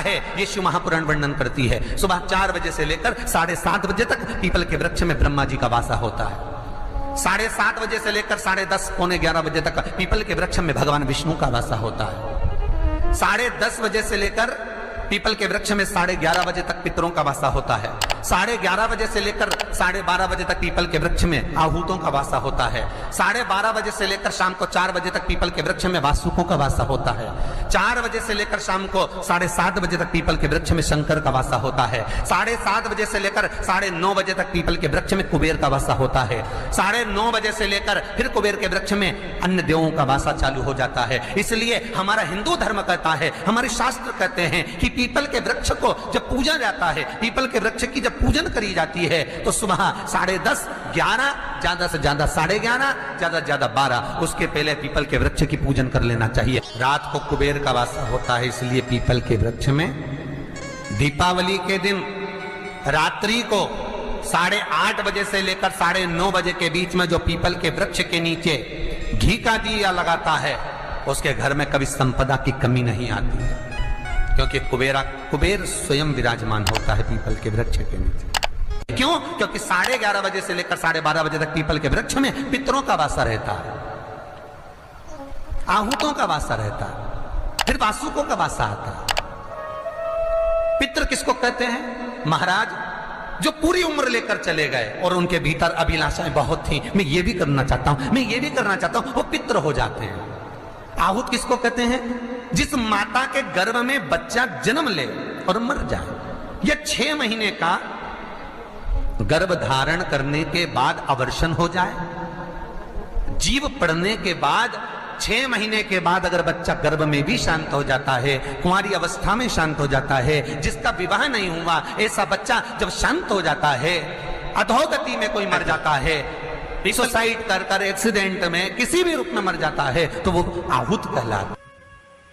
है ये शिव महापुराण वर्णन करती है। सुबह 4 बजे से लेकर 7:30 बजे तक पीपल के वृक्ष में ब्रह्मा जी का वासा होता है। 7:30 बजे से लेकर 10:30 पौने 11 बजे तक पीपल के वृक्ष में भगवान विष्णु का वासा होता है। 10:30 बजे से लेकर पीपल के वृक्ष में 11:30 बजे तक पितरों का वासा होता है। 11:30 बजे से लेकर 12:30 बजे तक पीपल के वृक्ष में आहूतों का वासा होता है। 12:30 बजे से लेकर शाम को 4 बजे तक पीपल के वृक्ष में वासुकों का वासा होता है। 4 बजे से लेकर शाम को 7:30 बजे तक पीपल के वृक्ष में शंकर का वासा होता है। 7:30 बजे से लेकर 9:30 बजे तक पीपल के वृक्ष में कुबेर का वासा होता है। 9:30 बजे से लेकर फिर कुबेर के वृक्ष में अन्य देवों का वासा चालू हो जाता है। इसलिए हमारा हिंदू धर्म कहता है, हमारे शास्त्र कहते हैं कि पीपल के वृक्ष को जब पूजा जाता है, पीपल के वृक्ष की जब पूजन करी जाती है तो सुबह 10:30, 11, ज्यादा से ज्यादा 11:30, ज्यादा से ज्यादा 12, उसके पहले पीपल के वृक्ष की पूजन कर लेना चाहिए। रात को कुबेर का वासा होता है, इसलिए पीपल के वृक्ष में दीपावली के दिन रात्रि को 8:30 बजे से लेकर 9:30 बजे के बीच में जो पीपल के वृक्ष के नीचे घी का दिया लगाता है, उसके घर में कभी संपदा की कमी नहीं आती है, क्योंकि कुबेर स्वयं विराजमान होता है पीपल के वृक्ष के नीचे। क्यों? क्योंकि 11:30 बजे से लेकर 12:30 बजे तक पीपल के वृक्ष में पितरों का वासा रहता है, आहूतों का वासा रहता है, फिर वासुकों का वासा आता है। पितृ किसको कहते हैं? महाराज जो पूरी उम्र लेकर चले गए और उनके भीतर अभिलाषाएं बहुत थी, मैं ये भी करना चाहता हूं, मैं ये भी करना चाहता हूं, वो पितृ हो जाते हैं। आहूत किसको कहते हैं? जिस माता के गर्भ में बच्चा जन्म ले और मर जाए, या 6 महीने का गर्भ धारण करने के बाद अवर्षण हो जाए, जीव पड़ने के बाद 6 महीने के बाद अगर बच्चा गर्भ में भी शांत हो जाता है, कुंवारी अवस्था में शांत हो जाता है, जिसका विवाह नहीं हुआ ऐसा बच्चा जब शांत हो जाता है, अधोगति में कोई मर जाता है, सुसाइड कर एक्सीडेंट में किसी भी रूप में मर जाता है, तो वो आहूत कहलाता।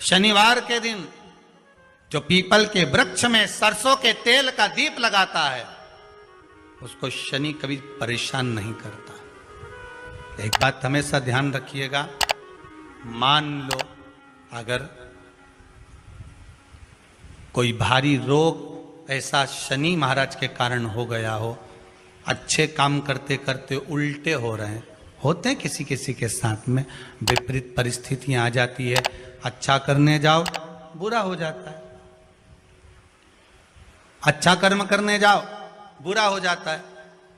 शनिवार के दिन जो पीपल के वृक्ष में सरसों के तेल का दीप लगाता है, उसको शनि कभी परेशान नहीं करता। एक बात हमेशा ध्यान रखिएगा, मान लो अगर कोई भारी रोग ऐसा शनि महाराज के कारण हो गया हो, अच्छे काम करते करते उल्टे हो रहे हैं, होते हैं किसी किसी के साथ में, विपरीत परिस्थितियां आ जाती है, अच्छा करने जाओ बुरा हो जाता है, अच्छा कर्म करने जाओ बुरा हो जाता है।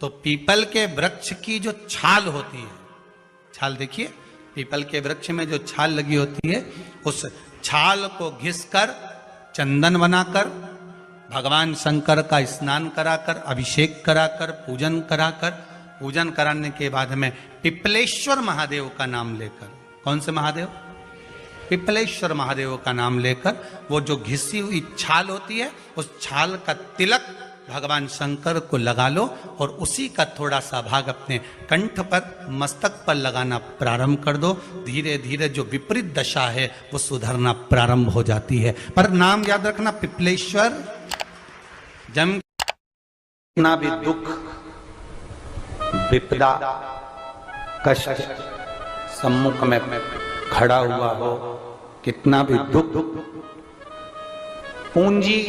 तो पीपल के वृक्ष की जो छाल होती है, छाल देखिए, पीपल के वृक्ष में जो छाल लगी होती है, उस छाल को घिसकर चंदन बनाकर भगवान शंकर का स्नान कराकर, अभिषेक कराकर, पूजन कराने के बाद में पिपलेश्वर महादेव का नाम लेकर, कौन से महादेव? पिपलेश्वर महादेव का नाम लेकर वो जो घिसी हुई छाल होती है, उस छाल का तिलक भगवान शंकर को लगा लो और उसी का थोड़ा सा भाग अपने कंठ पर, मस्तक पर लगाना प्रारंभ कर दो। धीरे धीरे जो विपरीत दशा है वो सुधरना प्रारंभ हो जाती है। पर नाम याद रखना, पिपलेश्वर। जब कितना भी दुख, विपदा, कष्ट सम्मुख में खड़ा हुआ हो, कितना भी दुख, पूंजी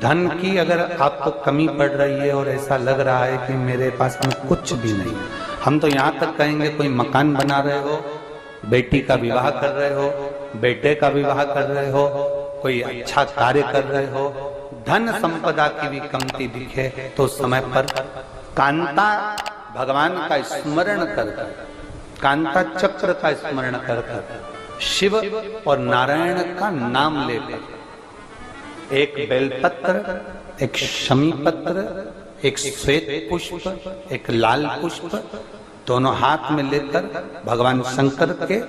धन की अगर आपको कमी पड़ रही है और ऐसा लग रहा है कि मेरे पास में कुछ भी नहीं, हम तो यहाँ तक कहेंगे कोई मकान बना रहे हो, बेटी का विवाह कर रहे हो, बेटे का विवाह कर रहे हो, कोई अच्छा कार्य कर रहे हो, धन संपदा की भी कमती दिखे तो समय पर कांता भगवान का स्मरण कर, कांता चक्र का स्मरण कर, शिव और नारायण का नाम लेकर, एक बेलपत्र, एक शमी पत्र, एक श्वेत पुष्प, एक लाल पुष्प, दोनों हाथ में लेकर भगवान शंकर के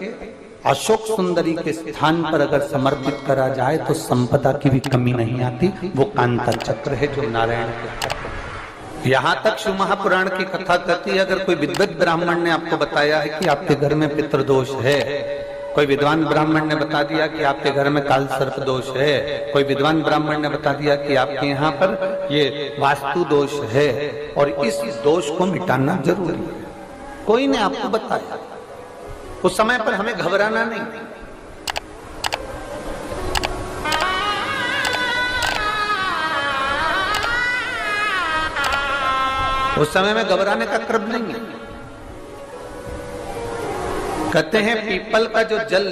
अशोक सुंदरी के स्थान पर अगर समर्पित करा जाए तो संपदा की भी कमी नहीं आती। वो कांता चक्र है जो नारायण के। यहाँ तक शिव महापुराण की कथा कहती है, अगर कोई विद्वत ब्राह्मण ने आपको बताया है कि आपके घर में पितृदोष है, कोई विद्वान ब्राह्मण ने बता दिया कि आपके घर में काल सर्प दोष है, कोई विद्वान ब्राह्मण ने बता दिया कि आपके यहाँ पर ये वास्तु दोष है और इस दोष को मिटाना जरूरी है, कोई ने आपको बताया, उस समय पर हमें घबराना नहीं। उस समय में घबराने का क्रम नहीं है। कहते हैं पीपल का जो जल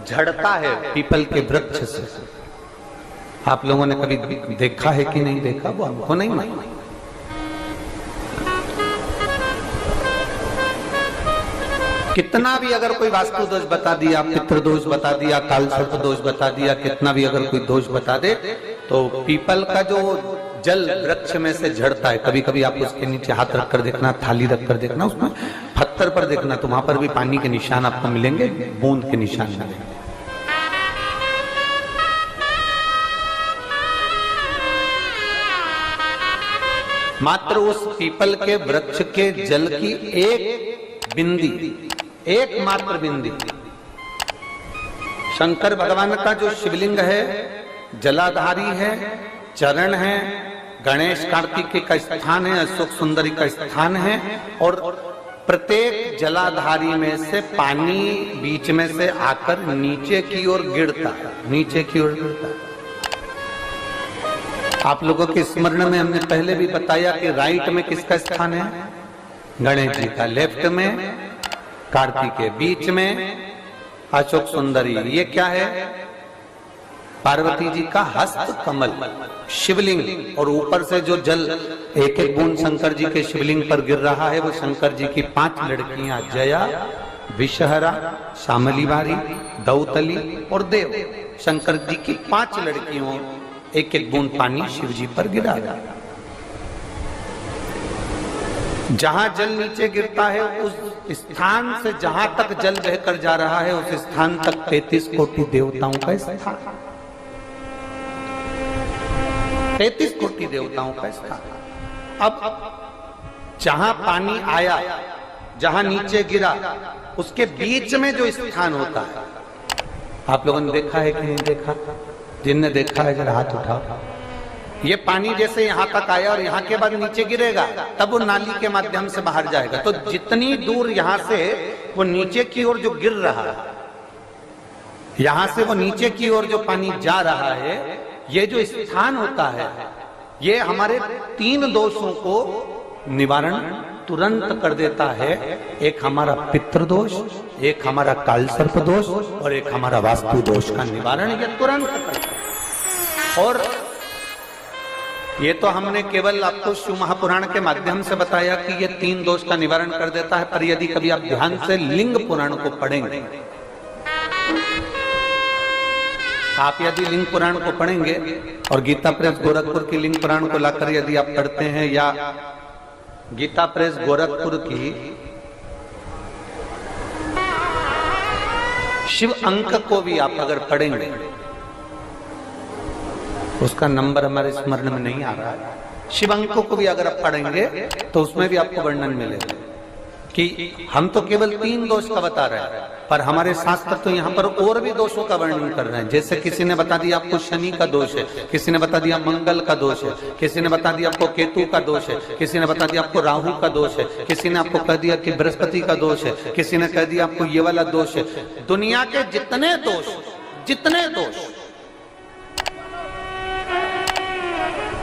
झड़ता है पीपल के वृक्ष से, आप लोगों ने कभी देखा है कि नहीं देखा, वो हमको नहीं मालूम। कितना भी अगर कोई वास्तु दोष बता दिया, पितृ दोष बता दिया, काल सर्प दोष बता दिया, कितना भी अगर कोई दोष बता दे, तो पीपल का जो जल वृक्ष में से झड़ता है, कभी कभी आप उसके नीचे हाथ रखकर देखना, थाली रखकर देखना, उसमें पत्थर पर देखना, तो वहां पर भी पानी के निशान आपको मिलेंगे, बूंद के निशान मिलेंगे। मात्र उस पीपल के वृक्ष के जल की एक बिंदी, एकमात्र बिंदी, शंकर भगवान का जो शिवलिंग है जलाधारी है, चरण है, गणेश कार्तिकेय का स्थान है, अशोक सुंदरी का स्थान है, और प्रत्येक जलाधारी में से पानी बीच में से आकर नीचे की ओर गिरता है, नीचे की ओर गिरता है। आप लोगों के स्मरण में हमने पहले भी बताया कि राइट में किसका स्थान है, गणेश जी का, लेफ्ट में कार्तिकेय, बीच में अशोक सुंदरी, ये क्या है, पार्वती जी का हस्त कमल शिवलिंग, और ऊपर से जो जल एक एक बूंद शंकर जी के शिवलिंग पर गिर रहा है, वो शंकर जी की 5 लड़कियां जया, विषहरा, शामलीवारी, दौतली और देव, शंकर जी की 5 लड़कियों एक एक बूंद पानी शिव जी पर गिरा गया। जहां जल नीचे गिरता है उस स्थान से जहां तक जल बहकर जा रहा है, उस स्थान तक 33 कोटि देवताओं का स्थान, 33 कोटि देवताओं का स्थान। अब जहां पानी आया, जहां नीचे गिरा, उसके बीच में जो स्थान होता है, आप लोगों ने देखा है कि नहीं देखा? जिनने देखा है जरा हाथ उठाओ। ये पानी जैसे यहाँ तक आया और यहाँ के बाद नीचे गिरेगा, तब वो नाली के माध्यम से बाहर जाएगा। तो जितनी दूर यहाँ से वो नीचे की ओर जो गिर रहा है, यहाँ से वो नीचे की ओर जो पानी जा रहा है, ये जो स्थान होता है, ये हमारे 3 दोषों को निवारण तुरंत कर देता है। एक हमारा पितृदोष, एक हमारा काल सर्प दोष, और एक हमारा वास्तु दोष का निवारण ये तुरंत करता है। और ये तो हमने केवल आपको शिव महापुराण के माध्यम से बताया कि ये 3 दोष का निवारण कर देता है, पर यदि कभी आप ध्यान से लिंग पुराण को पढ़ेंगे, आप यदि लिंग पुराण को पढ़ेंगे और गीता प्रेस गोरखपुर की लिंग पुराण को लाकर यदि आप पढ़ते हैं, या गीता प्रेस गोरखपुर की शिव अंक को भी आप अगर पढ़ेंगे, उसका नंबर हमारे स्मरण में नहीं आ रहा है, शिव अंक को भी अगर आप पढ़ेंगे तो उसमें भी आपको वर्णन मिलेगा कि हम तो केवल 3 दोष का बता रहे हैं, पर हमारे शास्त्र तो यहाँ पर और भी दोषों का वर्णन कर रहे हैं। जैसे किसी ने बता दिया आपको शनि का दोष है, किसी ने बता दिया मंगल का दोष है, किसी ने बता दिया आपको केतु का दोष है, किसी ने बता दिया आपको राहु का दोष है, किसी ने आपको कह दिया कि बृहस्पति का दोष है, किसी ने कह दिया आपको ये वाला दोष है। दुनिया के जितने दोष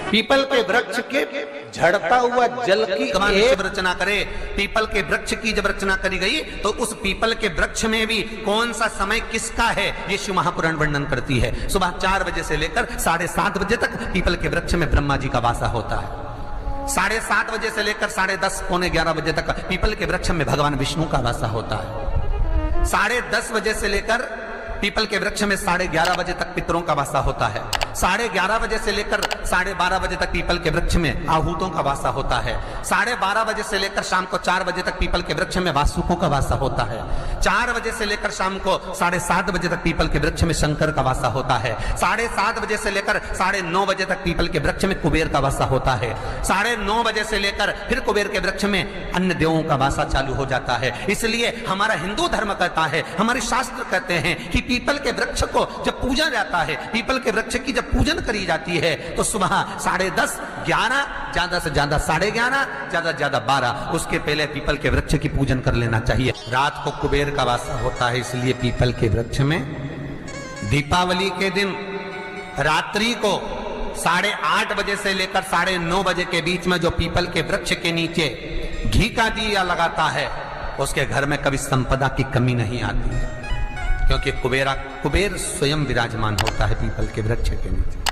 पीपल के वृक्ष के झड़ता हुआ जल की एक रचना करे, पीपल के वृक्ष की जब रचना करी गई तो उस पीपल के वृक्ष में भी कौन सा समय किसका है, ये शिव महापुराण वर्णन करती है। सुबह 4 बजे से लेकर 7:30 बजे तक पीपल के वृक्ष में ब्रह्मा जी का वासा होता है। 7:30 बजे से लेकर 10:30 पौने 11 बजे तक पीपल के वृक्ष में भगवान विष्णु का वासा होता है। 10:30 बजे से लेकर पीपल के वृक्ष में 11:30 बजे तक पितरों का वासा होता है। 11:30 बजे से लेकर 12:30 बजे तक पीपल के वृक्ष में आहूतों का वासा होता है। 12:30 बजे से लेकर शाम को 4 बजे तक पीपल के वृक्ष में वासुकों का वासा होता है। 4 बजे से लेकर शाम को 7:30 बजे तक पीपल के वृक्ष में शंकर का वासा होता है। 7:30 बजे से लेकर 9:30 बजे तक पीपल के वृक्ष में कुबेर का वासा होता है। 9:30 बजे से लेकर फिर कुबेर के वृक्ष में अन्य देवों का वासा चालू हो जाता है। इसलिए हमारा हिंदू धर्म कहता है, हमारे शास्त्र कहते हैं कि पीपल के वृक्ष को जब पूजा जाता है, पीपल के वृक्ष की जब पूजन करी जाती है, तो सुबह 10:30, 11, ज्यादा से ज्यादा 11:30, ज्यादा से ज्यादा 12, उसके पहले पीपल के वृक्ष की पूजन कर लेना चाहिए। रात को कुबेर का वासा होता है, इसलिए पीपल के वृक्ष में दीपावली के दिन रात्रि को 8:30 बजे से लेकर 9:30 बजे के बीच में जो पीपल के वृक्ष के नीचे घी का दिया लगाता है, उसके घर में कभी संपदा की कमी नहीं आती है, क्योंकि कुबेर स्वयं विराजमान होता है पीपल के वृक्ष के नीचे।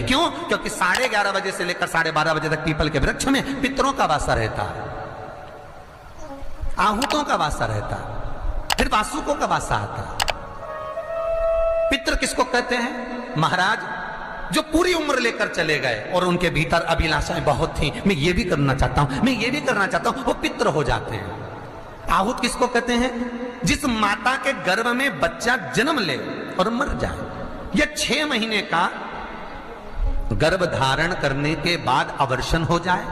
क्यों? क्योंकि 11:30 बजे से लेकर 12:30 बजे तक पीपल के वृक्ष में पितरों का वासा रहता है, आहूतों का वासा रहता है, फिर वासुकों का वासा आता है। पितृ किसको कहते हैं? महाराज जो पूरी उम्र लेकर चले गए और उनके भीतर अभिलाषाएं बहुत थी, मैं ये भी करना चाहता हूं, मैं ये भी करना चाहता हूं, वो पितृ हो जाते हैं। आहूत किसको कहते हैं? जिस माता के गर्भ में बच्चा जन्म ले और मर जाए, या 6 महीने का गर्भ धारण करने के बाद अवर्षण हो जाए,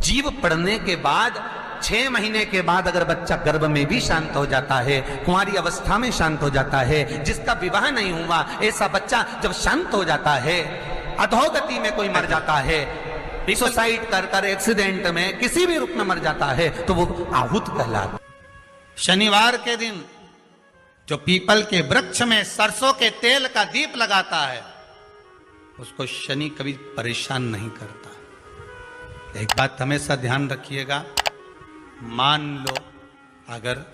जीव पड़ने के बाद 6 महीने के बाद अगर बच्चा गर्भ में भी शांत हो जाता है, कुंवारी अवस्था में शांत हो जाता है, जिसका विवाह नहीं हुआ, ऐसा बच्चा जब शांत हो जाता है, अधोगति में कोई मर जाता है, सुसाइड कर एक्सीडेंट में किसी भी रूप में मर जाता है, तो वो आहूत कहलाता। शनिवार के दिन जो पीपल के वृक्ष में सरसों के तेल का दीप लगाता है, उसको शनि कभी परेशान नहीं करता। एक बात हमेशा ध्यान रखिएगा, मान लो अगर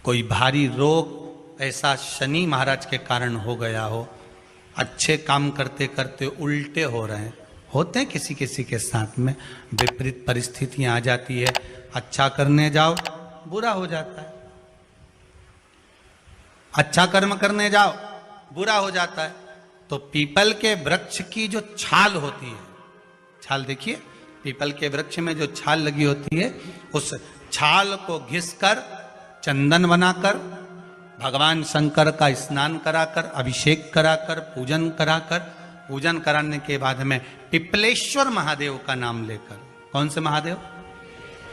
कोई भारी रोग ऐसा शनि महाराज के कारण हो गया हो, अच्छे काम करते करते उल्टे हो रहे हैं, होते हैं किसी किसी के साथ में, विपरीत परिस्थितियां आ जाती है, अच्छा करने जाओ बुरा हो जाता है, अच्छा कर्म करने जाओ बुरा हो जाता है। तो पीपल के वृक्ष की जो छाल होती है, छाल देखिए, पीपल के वृक्ष में जो छाल लगी होती है, उस छाल को घिसकर चंदन बनाकर भगवान शंकर का स्नान कराकर, अभिषेक कराकर, पूजन कराने के बाद में पिपलेश्वर महादेव का नाम लेकर, कौन से महादेव?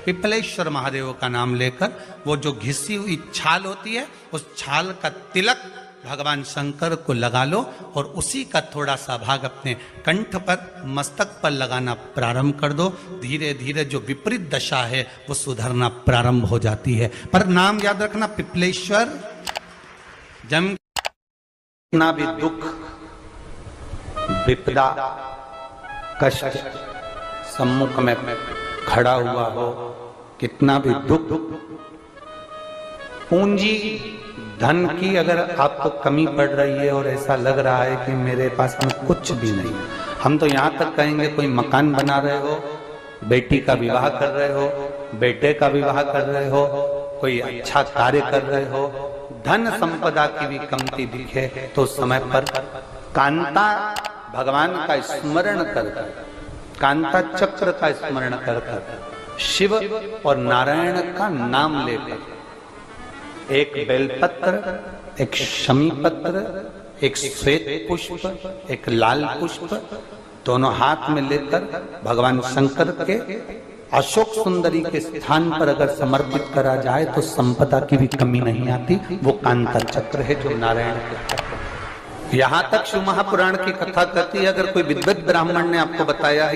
पिपलेश्वर महादेव का नाम लेकर वो जो घिसी हुई छाल होती है, उस छाल का तिलक भगवान शंकर को लगा लो और उसी का थोड़ा सा भाग अपने कंठ पर, मस्तक पर लगाना प्रारंभ कर दो। धीरे धीरे जो विपरीत दशा है वो सुधरना प्रारंभ हो जाती है। पर नाम याद रखना, पिपलेश्वर। जम कितना भी दुख, विपदा, कष्ट सम्मुख में खड़ा हुआ हो, कितना भी दुख, पूंजी धन की अगर आपको कमी पड़ रही है और ऐसा लग रहा है कि मेरे पास में कुछ भी नहीं, हम तो यहाँ तक कहेंगे कोई मकान बना रहे हो, बेटी का विवाह कर रहे हो, बेटे का विवाह कर रहे हो, कोई अच्छा कार्य कर रहे हो, धन संपदा की भी कमती दिखे, तो समय पर कांता भगवान का स्मरण कर, कांता चक्र का स्मरण कर, शिव और नारायण का नाम लेकर, एक बेलपत्र, एक शमी पत्र, एक श्वेत पुष्प, एक लाल पुष्प, दोनों हाथ में लेकर भगवान शंकर के अशोक सुंदरी के स्थान पर अगर समर्पित करा जाए तो संपदा की भी कमी नहीं आती। वो कांता चक्र है जो नारायण के। यहाँ तक शिव महापुराण की कथा कहती है, अगर कोई विद्वत ब्राह्मण ने आपको बताया है